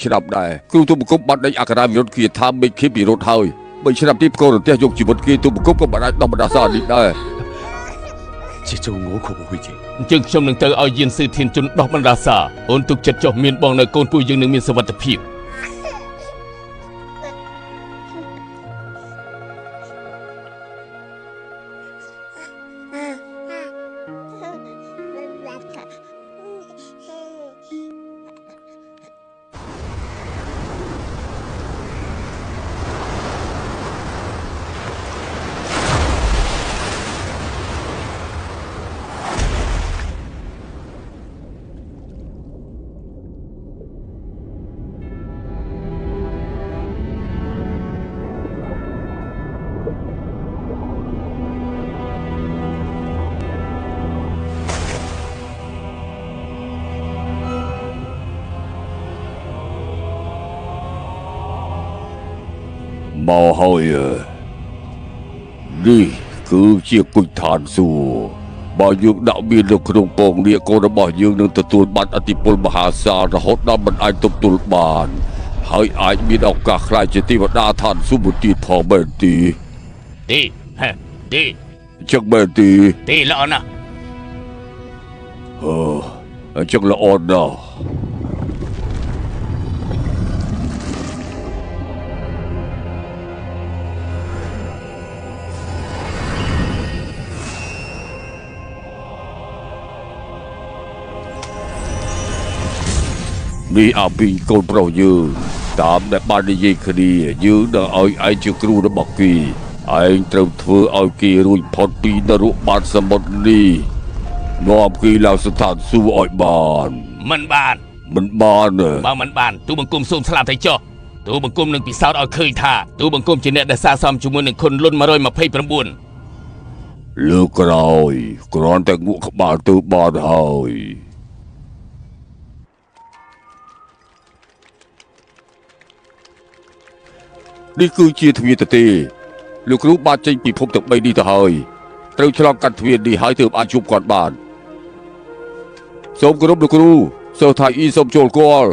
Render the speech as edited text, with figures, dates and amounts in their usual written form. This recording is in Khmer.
ឆ្នាំដែរគ្រូទូបង្គំបានដេញអក្សរវិរុទ្ធគាថាមេឃីពីរត់ហើយ3 ឆ្នាំទីកូនរទេសយកជីវិតគេទូបង្គំក៏បានអាចដោះបណ្ដាសានេះដែរ这周我可不会接。ជាងខ្ញុំនឹងទៅឲ្យយានសឺធានជនដោះបណ្ដាសាអូនទុកចិត្តចុះមានបងនៅកូនពួកយើងនឹងមានសុវត្ថិភាពមកហើយនេះគឺជាគុជឋានសួគ៌បើយើងដាក់មាននៅក្នុងពងនេះកូនរបស់យើងនឹងទទួលបានឥទ្ធិពលមហាសាលរហូតដល់មិនអាចទប់ទល់បានហើយអាចមានឱកាសខ្លាចជាទេវតាឋានសួគ៌មួយទៀតផងមែនទេចឹងមែនទេល្អណាស់ចឹងល្អណាស់នេះអាពីកូនប្រុសយើងតាមដែលបាននិយាយគ្នាយើងនឹងឲ្យឯងជាគ្រូរបស់គេឯងត្រូវធ្វើឲ្យគេរួចផុតពីនរកបានសមុទ្រនេះនាំគេឡើងស្ថានសួគ៌ឲ្យបានមិនបានបើមិនបានទូបង្គំសូមស្លាប់ទៅចុះទូបង្គំនឹងពិសោធន៍ឲ្យឃើញថាទូបង្គំជាអ្នកដែលសាសមជាមួយនឹងខុនលុន129លើកក្រោយគ្រាន់តែងក់ក្បាលទៅបានហើយនេះគឺជាទ្វារទទេលោកគ្រូបានចេញពីភពទាំង3នេះទៅហើយត្រូវឆ្លងកាត់ទ្វារនេះហើយទើបអាចជួបគាត់បានសូមគោរពលោកគ្រូសូមថាអ៊ីសូមចូលគាល់